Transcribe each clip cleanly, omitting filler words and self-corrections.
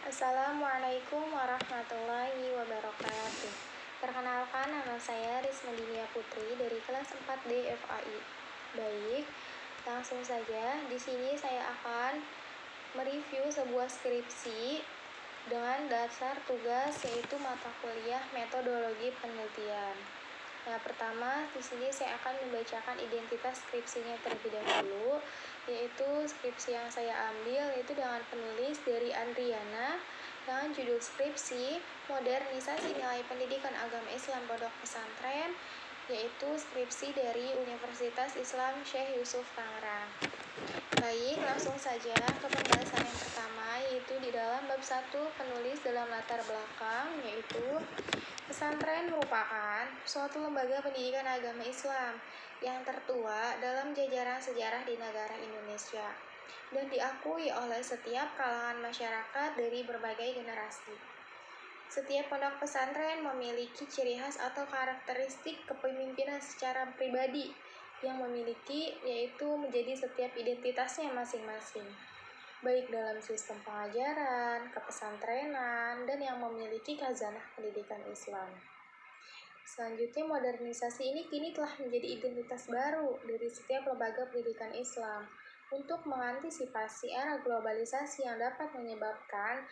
Assalamualaikum warahmatullahi wabarakatuh. Perkenalkan, nama saya Risma Dinia Putri dari kelas 4D FAI. Baik, langsung saja. Di sini saya akan mereview sebuah skripsi dengan dasar tugas yaitu mata kuliah metodologi penelitian. Nah, pertama di sini saya akan membacakan identitas skripsinya terlebih dahulu, yaitu skripsi yang saya ambil yaitu dengan penulis dari Andriana dengan judul skripsi Modernisasi Nilai Pendidikan Agama Islam Pondok Pesantren, yaitu skripsi dari Universitas Islam Syekh Yusuf Tangerang. Baik, langsung saja ke pembahasan yang pertama, yaitu di dalam bab 1 penulis dalam latar belakang, yaitu pesantren merupakan suatu lembaga pendidikan agama Islam yang tertua dalam jajaran sejarah di negara Indonesia dan diakui oleh setiap kalangan masyarakat dari berbagai generasi. Setiap pondok pesantren memiliki ciri khas atau karakteristik kepemimpinan secara pribadi yang memiliki, yaitu menjadi setiap identitasnya masing-masing, baik dalam sistem pengajaran, kepesantrenan, dan yang memiliki khazanah pendidikan Islam. Selanjutnya, modernisasi ini kini telah menjadi identitas baru dari setiap lembaga pendidikan Islam untuk mengantisipasi era globalisasi yang dapat menyebabkan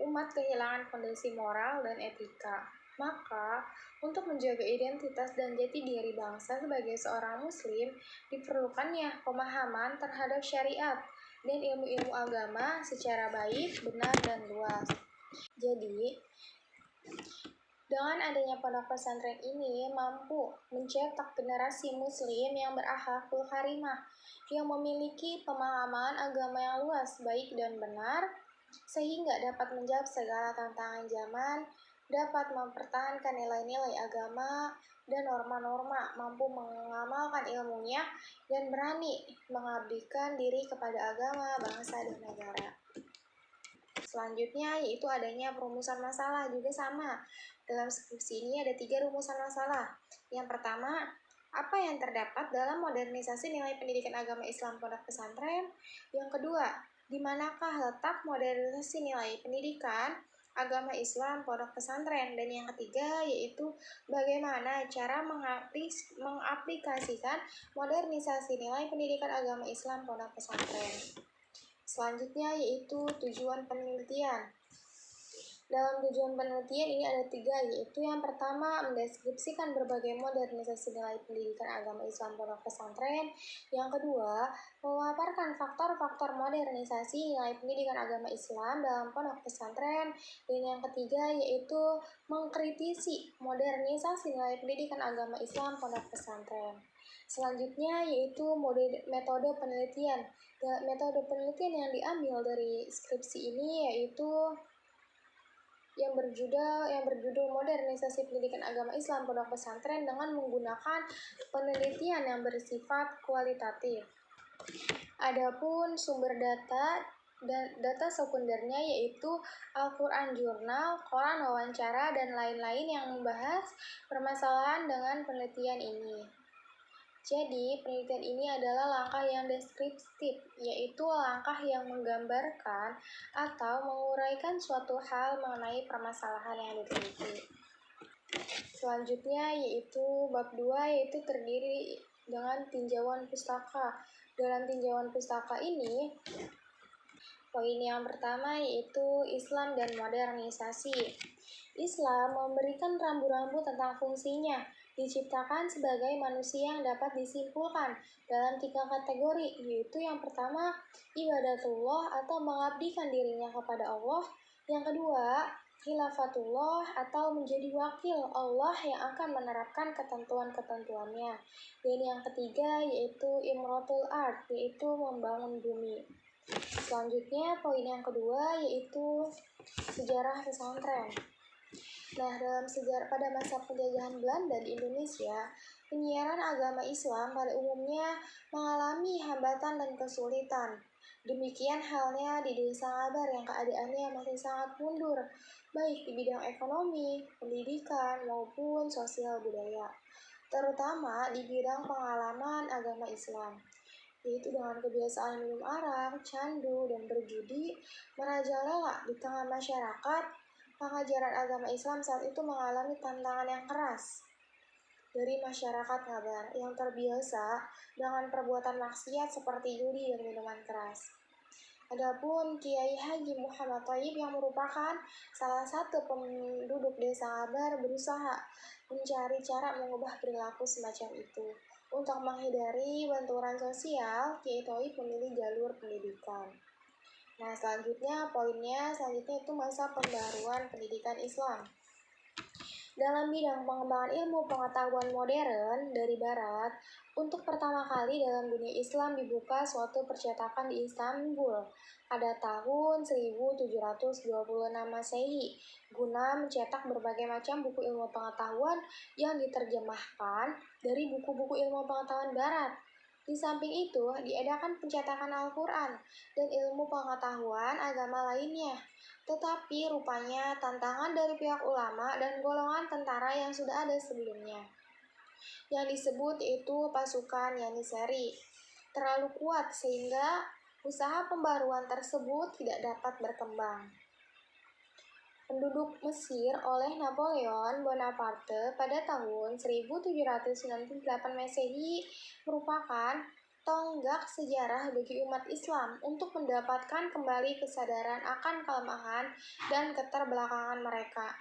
umat kehilangan fondasi moral dan etika. Maka, untuk menjaga identitas dan jati diri bangsa sebagai seorang muslim, diperlukannya pemahaman terhadap syariat dan ilmu-ilmu agama secara baik, benar, dan luas. Jadi, dengan adanya pondok pesantren ini mampu mencetak generasi muslim yang berakhlakul karimah, yang memiliki pemahaman agama yang luas, baik dan benar, sehingga dapat menjawab segala tantangan zaman, dapat mempertahankan nilai-nilai agama dan norma-norma, mampu mengamalkan ilmunya, dan berani mengabdikan diri kepada agama, bangsa, dan negara. Selanjutnya yaitu adanya perumusan masalah, juga sama. Dalam skripsi ini ada 3 rumusan masalah. Yang pertama, apa yang terdapat dalam modernisasi nilai pendidikan agama Islam pondok pesantren? Yang kedua, di manakah letak modernisasi nilai pendidikan agama Islam pondok pesantren? Dan yang ketiga yaitu bagaimana cara mengaplikasikan modernisasi nilai pendidikan agama Islam pondok pesantren. Selanjutnya yaitu tujuan penelitian. Dalam tujuan penelitian ini ada 3, yaitu yang pertama mendeskripsikan berbagai modernisasi nilai pendidikan agama Islam pondok pesantren. Yang kedua, memaparkan faktor-faktor modernisasi nilai pendidikan agama Islam dalam pondok pesantren. Dan yang ketiga yaitu mengkritisi modernisasi nilai pendidikan agama Islam pondok pesantren. Selanjutnya yaitu metode penelitian. Metode penelitian yang diambil dari skripsi ini yaitu yang berjudul modernisasi pendidikan agama Islam pondok pesantren dengan menggunakan penelitian yang bersifat kualitatif. Adapun sumber data dan data sekundernya yaitu Al-Quran Jurnal, Koran Wawancara, dan lain-lain yang membahas permasalahan dengan penelitian ini. Jadi, penelitian ini adalah langkah yang deskriptif, yaitu langkah yang menggambarkan atau menguraikan suatu hal mengenai permasalahan yang diteliti. Selanjutnya yaitu bab 2, yaitu terdiri dengan tinjauan pustaka. Dalam tinjauan pustaka ini, poin yang pertama yaitu Islam dan modernisasi. Islam memberikan rambu-rambu tentang fungsinya, diciptakan sebagai manusia yang dapat disimpulkan dalam 3 kategori, yaitu yang pertama, ibadatullah atau mengabdikan dirinya kepada Allah. Yang kedua, khilafatullah atau menjadi wakil Allah yang akan menerapkan ketentuan-ketentuannya. Dan yang ketiga yaitu imratul ard, yaitu membangun bumi. Selanjutnya poin yang kedua yaitu sejarah pesantren. Nah, dalam sejarah pada masa penjajahan Belanda di Indonesia, penyiaran agama Islam pada umumnya mengalami hambatan dan kesulitan. Demikian halnya di Desa Ngabar yang keadaannya masih sangat mundur, baik di bidang ekonomi, pendidikan, maupun sosial budaya, terutama di bidang pengalaman agama Islam. yaitu dengan kebiasaan minum arak, candu, dan berjudi merajalela di tengah masyarakat. Pengajaran agama Islam saat itu mengalami tantangan yang keras dari masyarakat Ngabar yang terbiasa dengan perbuatan maksiat seperti judi dan minuman keras. Adapun Kiai Haji Muhammad Thayyib yang merupakan salah satu penduduk desa Ngabar berusaha mencari cara mengubah perilaku semacam itu. Untuk menghindari benturan sosial, Kiai Thayyib memilih jalur pendidikan. Nah, poinnya selanjutnya itu masa pembaruan pendidikan Islam. Dalam bidang pengembangan ilmu pengetahuan modern dari Barat, untuk pertama kali dalam dunia Islam dibuka suatu percetakan di Istanbul pada tahun 1726 Masehi, guna mencetak berbagai macam buku ilmu pengetahuan yang diterjemahkan dari buku-buku ilmu pengetahuan Barat. Di samping itu, diadakan pencetakan Al-Quran dan ilmu pengetahuan agama lainnya. Tetapi rupanya tantangan dari pihak ulama dan golongan tentara yang sudah ada sebelumnya, yang disebut yaitu pasukan Yanisari, terlalu kuat sehingga usaha pembaruan tersebut tidak dapat berkembang. Penduduk Mesir oleh Napoleon Bonaparte pada tahun 1798 Masehi merupakan tonggak sejarah bagi umat Islam untuk mendapatkan kembali kesadaran akan kelemahan dan keterbelakangan mereka.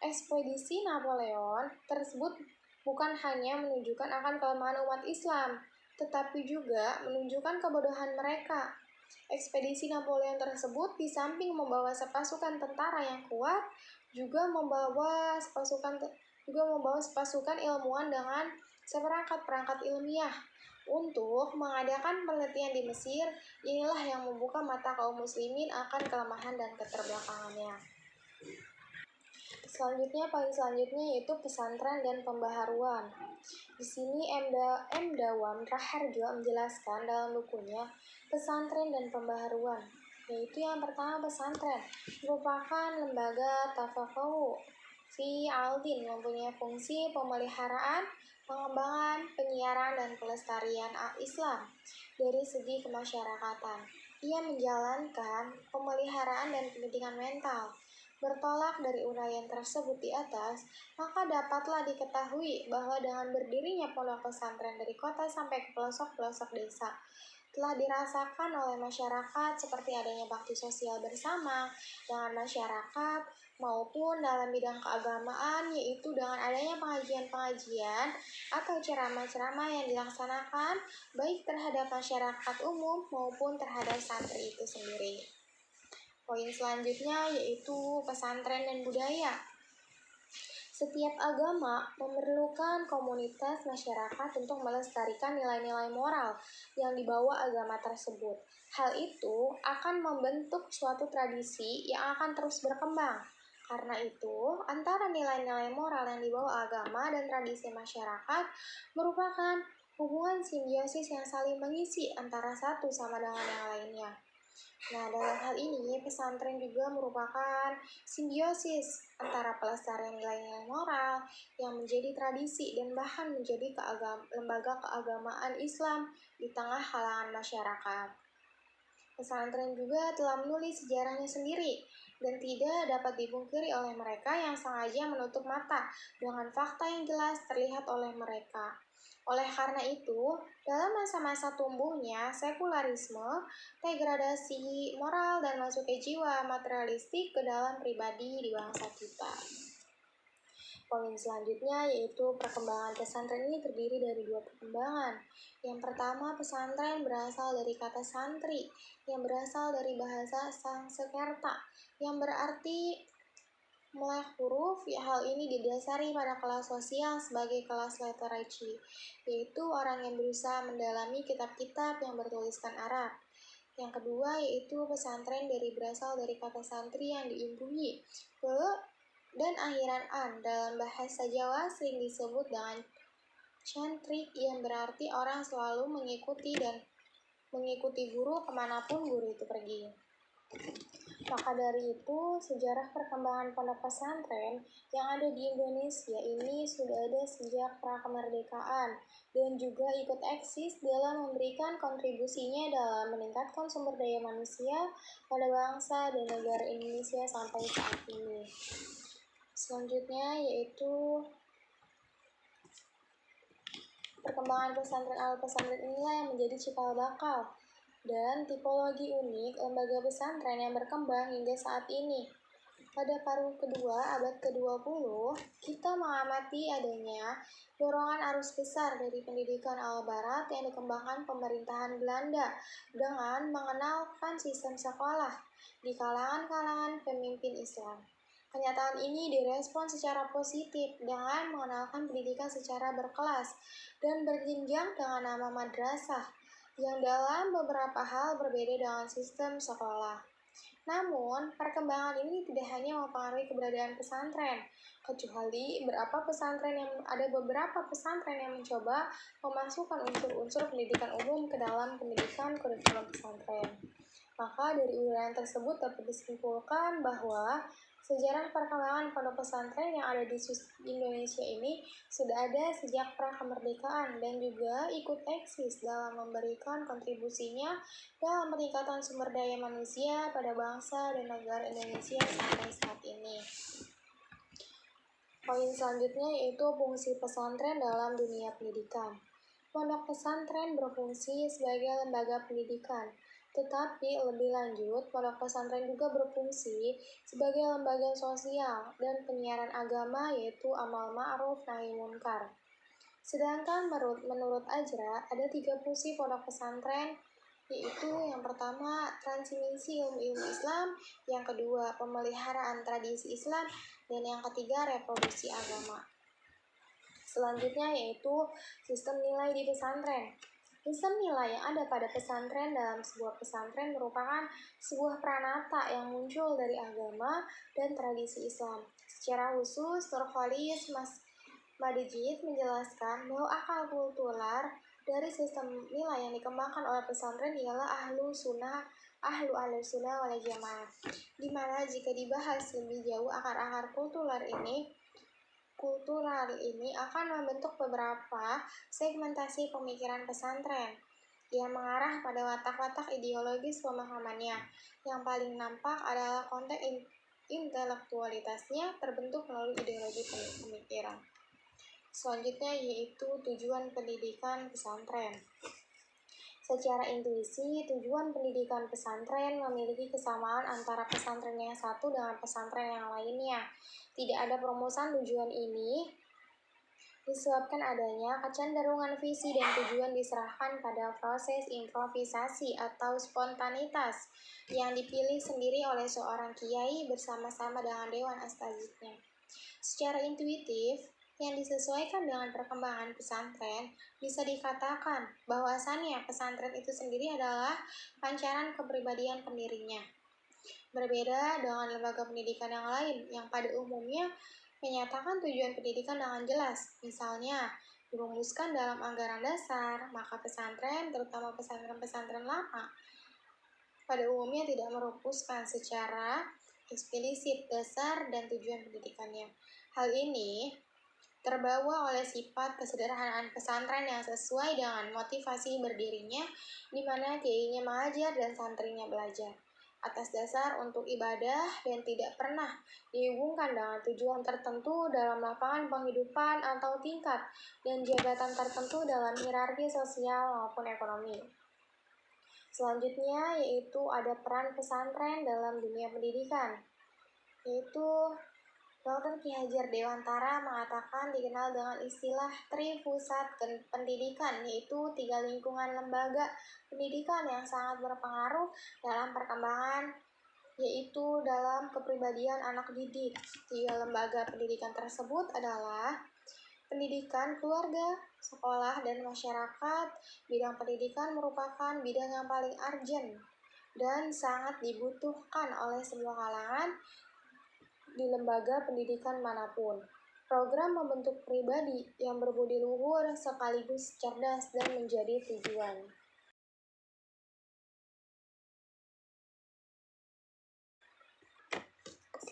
Ekspedisi Napoleon tersebut bukan hanya menunjukkan akan kelemahan umat Islam, tetapi juga menunjukkan kebodohan mereka. Ekspedisi Napoleon tersebut di samping membawa sepasukan tentara yang kuat, juga membawa sepasukan ilmuwan dengan seperangkat-perangkat ilmiah untuk mengadakan penelitian di Mesir. Inilah yang membuka mata kaum muslimin akan kelemahan dan keterbelakangannya. Poin selanjutnya yaitu pesantren dan pembaharuan. Di sini M. Dawam Raharjo menjelaskan dalam bukunya Pesantren dan Pembaharuan, yaitu yang pertama, pesantren merupakan lembaga tafakuh fi al-din, mempunyai fungsi pemeliharaan, pengembangan, penyiaran, dan pelestarian Islam dari segi kemasyarakatan. Ia menjalankan pemeliharaan dan pendidikan mental. Bertolak dari uraian tersebut di atas, maka dapatlah diketahui bahwa dengan berdirinya pondok pesantren dari kota sampai ke pelosok-pelosok desa, telah dirasakan oleh masyarakat seperti adanya bakti sosial bersama dengan masyarakat maupun dalam bidang keagamaan, yaitu dengan adanya pengajian-pengajian atau ceramah-ceramah yang dilaksanakan baik terhadap masyarakat umum maupun terhadap santri itu sendiri. Poin selanjutnya yaitu pesantren dan budaya. Setiap agama memerlukan komunitas masyarakat untuk melestarikan nilai-nilai moral yang dibawa agama tersebut. Hal itu akan membentuk suatu tradisi yang akan terus berkembang. Karena itu, antara nilai-nilai moral yang dibawa agama dan tradisi masyarakat merupakan hubungan simbiosis yang saling mengisi antara satu sama dengan yang lainnya. Nah, dalam hal ini, pesantren juga merupakan simbiosis antara pelestarian nilai-nilai moral yang menjadi tradisi dan bahkan menjadi lembaga keagamaan Islam di tengah kalangan masyarakat. Pesantren juga telah menulis sejarahnya sendiri dan tidak dapat dipungkiri oleh mereka yang sengaja menutup mata dengan fakta yang jelas terlihat oleh mereka. Oleh karena itu, dalam masa-masa tumbuhnya sekularisme, degradasi moral, dan masuknya jiwa materialistik ke dalam pribadi di bangsa kita. Poin selanjutnya yaitu perkembangan pesantren ini terdiri dari dua perkembangan. Yang pertama, pesantren berasal dari kata santri, yang berasal dari bahasa Sanskerta, yang berarti melek huruf. Hal ini didasari pada kelas sosial sebagai kelas literacy, yaitu orang yang berusaha mendalami kitab-kitab yang bertuliskan Arab. Yang kedua yaitu pesantren berasal dari kata santri yang diimbuhi ke dan akhiran an. Dalam bahasa Jawa sering disebut dengan cantrik, yang berarti orang selalu mengikuti guru kemanapun guru itu pergi. Maka dari itu, sejarah perkembangan pondok pesantren yang ada di Indonesia ini sudah ada sejak prakemerdekaan dan juga ikut eksis dalam memberikan kontribusinya dalam meningkatkan sumber daya manusia pada bangsa dan negara Indonesia sampai saat ini. Selanjutnya yaitu perkembangan pesantren al pesantren inilah yang menjadi cikal bakal dan tipologi unik lembaga pesantren yang berkembang hingga saat ini. Pada paruh kedua abad ke-20, kita mengamati adanya dorongan arus besar dari pendidikan ala barat yang dikembangkan pemerintahan Belanda dengan mengenalkan sistem sekolah di kalangan-kalangan pemimpin Islam. Kenyataan ini direspon secara positif dengan mengenalkan pendidikan secara berkelas dan berjenjang dengan nama madrasah yang dalam beberapa hal berbeda dengan sistem sekolah. Namun, perkembangan ini tidak hanya mempengaruhi keberadaan pesantren, kecuali ada beberapa pesantren yang mencoba memasukkan unsur-unsur pendidikan umum ke dalam pendidikan kurikulum pesantren. Maka dari uraian tersebut dapat disimpulkan bahwa sejarah perkembangan pondok pesantren yang ada di Indonesia ini sudah ada sejak prakemerdekaan dan juga ikut eksis dalam memberikan kontribusinya dalam peningkatan sumber daya manusia pada bangsa dan negara Indonesia sampai saat ini. Poin selanjutnya yaitu fungsi pesantren dalam dunia pendidikan. Pondok pesantren berfungsi sebagai lembaga pendidikan, tetapi lebih lanjut, pondok pesantren juga berfungsi sebagai lembaga sosial dan penyiaran agama yaitu amal ma'ruf nahi munkar. Sedangkan menurut Ajra, ada 3 fungsi pondok pesantren, yaitu yang pertama transmisi ilmu-ilmu Islam, yang kedua pemeliharaan tradisi Islam, dan yang ketiga reproduksi agama. Selanjutnya yaitu sistem nilai di pesantren. Sistem nilai yang ada pada pesantren dalam sebuah pesantren merupakan sebuah pranata yang muncul dari agama dan tradisi Islam. Secara khusus, Nurholis Madejid menjelaskan bahwa akal kultural dari sistem nilai yang dikembangkan oleh pesantren ialah ahlu sunnah wal jamaah, di mana jika dibahas lebih jauh akar-akar kultural ini akan membentuk beberapa segmentasi pemikiran pesantren yang mengarah pada watak-watak ideologis pemahamannya. Yang paling nampak adalah konteks intelektualitasnya terbentuk melalui ideologi pemikiran. Selanjutnya yaitu tujuan pendidikan pesantren. Secara intuisi, tujuan pendidikan pesantren memiliki kesamaan antara pesantren yang satu dengan pesantren yang lainnya. Tidak ada perumusan tujuan ini disebabkan adanya kecenderungan visi dan tujuan diserahkan pada proses improvisasi atau spontanitas yang dipilih sendiri oleh seorang kiai bersama-sama dengan dewan astazidnya. Secara intuitif, yang disesuaikan dengan perkembangan pesantren, bisa dikatakan bahwasannya pesantren itu sendiri adalah pancaran kepribadian pendirinya. Berbeda dengan lembaga pendidikan yang lain yang pada umumnya menyatakan tujuan pendidikan dengan jelas, misalnya dirumuskan dalam anggaran dasar, maka pesantren, terutama pesantren-pesantren lama, pada umumnya tidak merumuskan secara eksplisit dasar dan tujuan pendidikannya. Hal ini terbawa oleh sifat kesederhanaan pesantren yang sesuai dengan motivasi berdirinya, di mana kiainya mengajar dan santrinya belajar atas dasar untuk ibadah dan tidak pernah dihubungkan dengan tujuan tertentu dalam lapangan penghidupan atau tingkat dan jabatan tertentu dalam hierarki sosial maupun ekonomi. Selanjutnya yaitu ada peran pesantren dalam dunia pendidikan, yaitu Dr. Ki Hajar Dewantara mengatakan dikenal dengan istilah Tripusat pendidikan, yaitu 3 lingkungan lembaga pendidikan yang sangat berpengaruh dalam perkembangan, yaitu dalam kepribadian anak didik. 3 lembaga pendidikan tersebut adalah pendidikan, keluarga, sekolah, dan masyarakat. Bidang pendidikan merupakan bidang yang paling urgent dan sangat dibutuhkan oleh semua kalangan di lembaga pendidikan manapun. Program membentuk pribadi yang berbudi luhur sekaligus cerdas dan menjadi tujuan.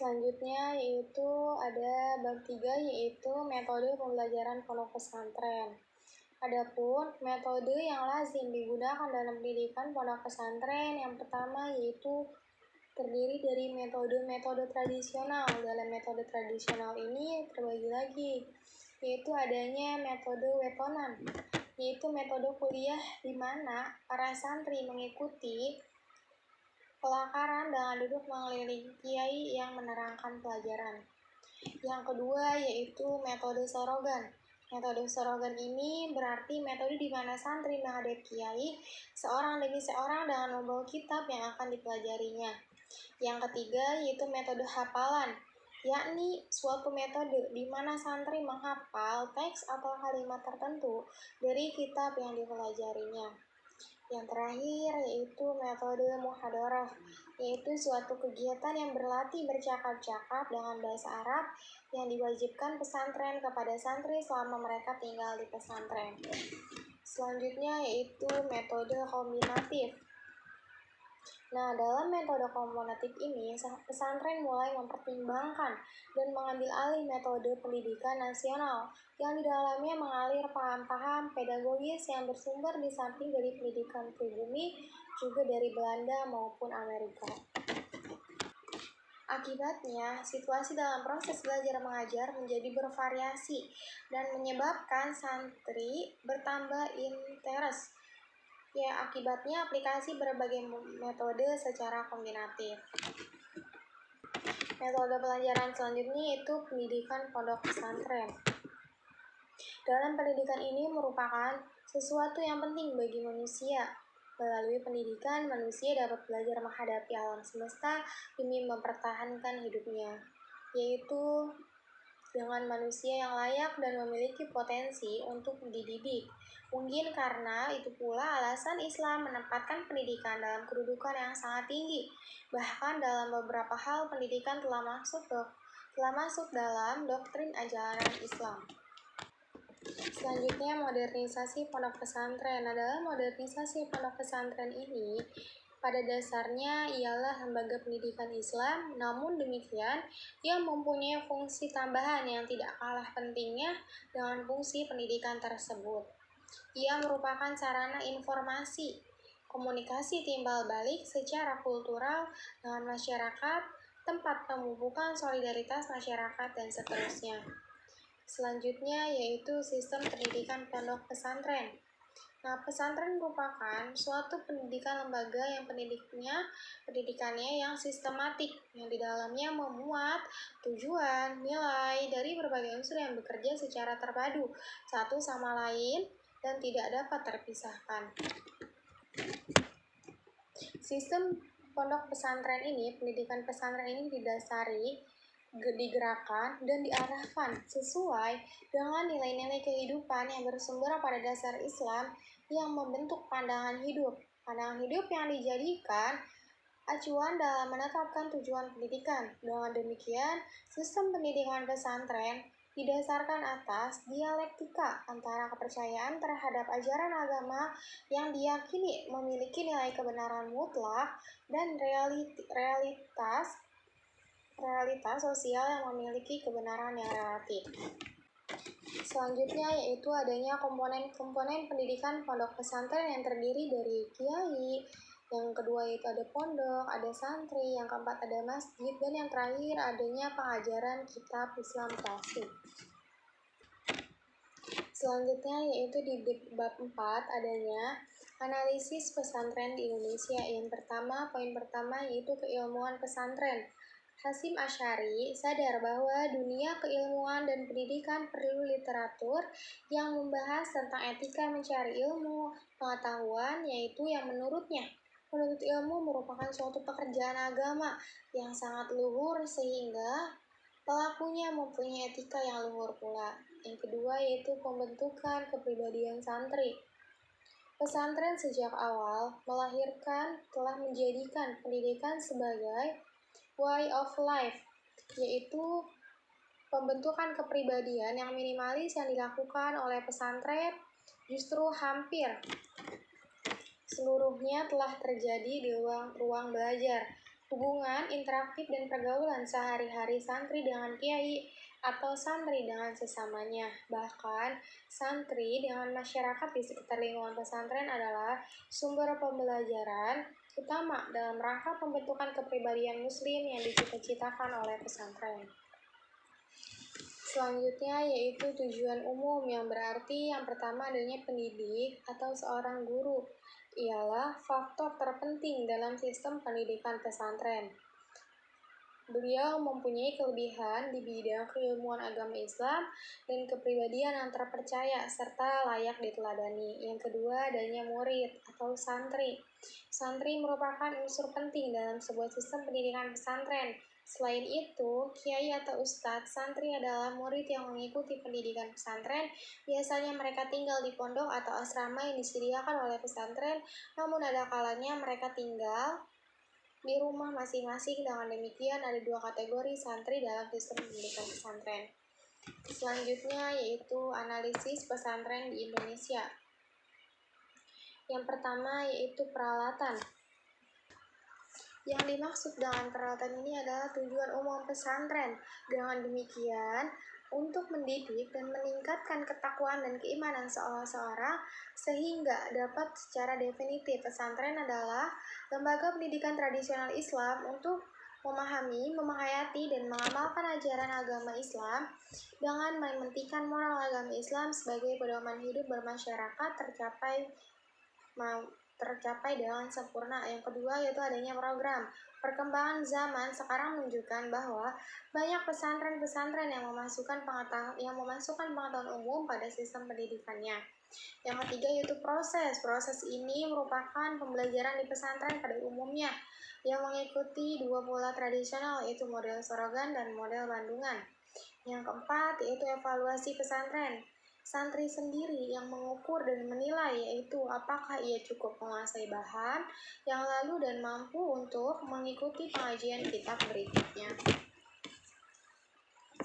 Selanjutnya yaitu ada bab 3 yaitu metode pembelajaran pondok pesantren. Adapun metode yang lazim digunakan dalam pendidikan pondok pesantren yang pertama yaitu terdiri dari metode-metode tradisional. Dalam metode tradisional ini terbagi lagi, yaitu adanya metode wetonan, yaitu metode kuliah di mana para santri mengikuti pelakaran dengan duduk mengelilingi kiai yang menerangkan pelajaran. Yang kedua yaitu metode sorogan. Metode sorogan ini berarti metode di mana santri menghadap kiai seorang demi seorang dengan membawa kitab yang akan dipelajarinya. Yang ketiga yaitu metode hafalan, yakni suatu metode di mana santri menghafal teks atau kalimat tertentu dari kitab yang dipelajarinya. Yang terakhir yaitu metode muhadharah, yaitu suatu kegiatan yang berlatih bercakap-cakap dengan bahasa Arab yang diwajibkan pesantren kepada santri selama mereka tinggal di pesantren. Selanjutnya yaitu metode kombinatif. Nah, dalam metode kombinatif ini, pesantren mulai mempertimbangkan dan mengambil alih metode pendidikan nasional yang di dalamnya mengalir paham-paham pedagogis yang bersumber di samping dari pendidikan pribumi, juga dari Belanda maupun Amerika. Akibatnya, situasi dalam proses belajar mengajar menjadi bervariasi dan menyebabkan santri bertambah interest. Ya, akibatnya aplikasi berbagai metode secara kombinatif. Metode pelajaran selanjutnya yaitu pendidikan pondok pesantren. Dalam pendidikan ini merupakan sesuatu yang penting bagi manusia. Melalui pendidikan, manusia dapat belajar menghadapi alam semesta demi mempertahankan hidupnya, yaitu dengan manusia yang layak dan memiliki potensi untuk dididik. Mungkin karena itu pula alasan Islam menempatkan pendidikan dalam kedudukan yang sangat tinggi. Bahkan dalam beberapa hal pendidikan telah masuk dalam doktrin ajaran Islam. Selanjutnya modernisasi pondok pesantren. Dalam modernisasi pondok pesantren ini pada dasarnya ialah lembaga pendidikan Islam, namun demikian ia mempunyai fungsi tambahan yang tidak kalah pentingnya dengan fungsi pendidikan tersebut. Ia merupakan sarana informasi, komunikasi timbal balik secara kultural dengan masyarakat, tempat pemupukan solidaritas masyarakat, dan seterusnya. Selanjutnya yaitu sistem pendidikan pondok pesantren. Nah, pesantren merupakan suatu pendidikan lembaga yang pendidikannya yang sistematik, yang di dalamnya memuat tujuan, nilai dari berbagai unsur yang bekerja secara terpadu satu sama lain dan tidak dapat terpisahkan. Sistem pondok pesantren ini, pendidikan pesantren ini digerakkan dan diarahkan sesuai dengan nilai-nilai kehidupan yang bersumber pada dasar Islam yang membentuk pandangan hidup. Pandangan hidup yang dijadikan acuan dalam menetapkan tujuan pendidikan. Dengan demikian, sistem pendidikan pesantren didasarkan atas dialektika antara kepercayaan terhadap ajaran agama yang diyakini memiliki nilai kebenaran mutlak dan realitas sosial yang memiliki kebenaran yang relatif. Selanjutnya yaitu adanya komponen-komponen pendidikan pondok pesantren yang terdiri dari kiai, yang kedua yaitu ada pondok, ada santri, yang keempat ada masjid, dan yang terakhir adanya pengajaran kitab Islam klasik. Selanjutnya yaitu di bab 4 adanya analisis pesantren di Indonesia. Poin pertama yaitu keilmuan pesantren. Hasyim Asy'ari sadar bahwa dunia keilmuan dan pendidikan perlu literatur yang membahas tentang etika mencari ilmu, pengetahuan, yaitu yang menurutnya menuntut ilmu merupakan suatu pekerjaan agama yang sangat luhur sehingga pelakunya mempunyai etika yang luhur pula. Yang kedua yaitu pembentukan kepribadian santri. Pesantren sejak awal telah menjadikan pendidikan sebagai way of life, yaitu pembentukan kepribadian yang minimalis yang dilakukan oleh pesantren justru hampir seluruhnya telah terjadi di ruang belajar. hubungan interaktif dan pergaulan sehari-hari santri dengan kiai atau santri dengan sesamanya. Bahkan, santri dengan masyarakat di sekitar lingkungan pesantren adalah sumber pembelajaran utama dalam rangka pembentukan kepribadian muslim yang dicita-citakan oleh pesantren. Selanjutnya yaitu tujuan umum, yang berarti yang pertama adanya pendidik atau seorang guru ialah faktor terpenting dalam sistem pendidikan pesantren. Beliau mempunyai kelebihan di bidang keilmuan agama Islam dan kepribadian yang terpercaya serta layak diteladani. Yang kedua adanya murid atau santri. Santri merupakan unsur penting dalam sebuah sistem pendidikan pesantren. Selain itu, kiai atau ustadz santri adalah murid yang mengikuti pendidikan pesantren. Biasanya mereka tinggal di pondok atau asrama yang disediakan oleh pesantren, namun ada kalanya mereka tinggal di rumah masing-masing. Dengan demikian, ada dua kategori santri dalam sistem pendidikan pesantren. Selanjutnya yaitu analisis pesantren di Indonesia. Yang pertama yaitu peralatan. Yang dimaksud dengan peralatan ini adalah tujuan umum pesantren. Dengan demikian, untuk mendidik dan meningkatkan ketakwaan dan keimanan seorang sehingga dapat secara definitif pesantren adalah lembaga pendidikan tradisional Islam untuk memahami, menghayati, dan mengamalkan ajaran agama Islam dengan mementingkan moral agama Islam sebagai pedoman hidup bermasyarakat tercapai dengan sempurna. Yang kedua yaitu adanya program. Perkembangan zaman sekarang menunjukkan bahwa banyak pesantren-pesantren yang memasukkan pengetahuan umum pada sistem pendidikannya. Yang ketiga yaitu proses. Proses ini merupakan pembelajaran di pesantren pada umumnya yang mengikuti dua pola tradisional, yaitu model Sorogan dan model Bandungan. Yang keempat yaitu evaluasi pesantren. Santri sendiri yang mengukur dan menilai, yaitu apakah ia cukup menguasai bahan yang lalu dan mampu untuk mengikuti pengajian kitab berikutnya.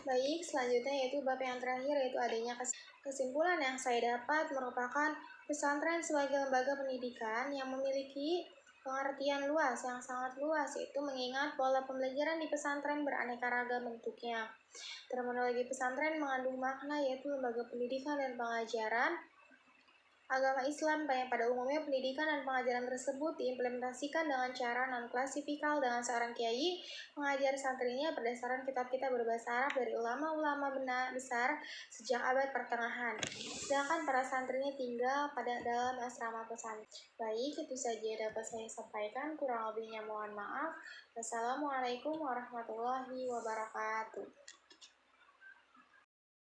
Baik, selanjutnya yaitu bab yang terakhir, yaitu adanya kesimpulan yang saya dapat merupakan pesantren sebagai lembaga pendidikan yang memiliki pengertian luas, yang sangat luas, yaitu mengingat pola pembelajaran di pesantren beraneka ragam bentuknya. Terminologi pesantren mengandung makna yaitu lembaga pendidikan dan pengajaran agama Islam yang pada umumnya pendidikan dan pengajaran tersebut diimplementasikan dengan cara non-klasifikal, dengan seorang kiai mengajar santrinya berdasarkan kitab-kitab berbahasa Arab dari ulama-ulama besar sejak abad pertengahan. Sedangkan para santrinya tinggal pada dalam asrama pesantren. Baik, itu saja dapat saya sampaikan. Kurang lebihnya mohon maaf. Wassalamualaikum warahmatullahi wabarakatuh.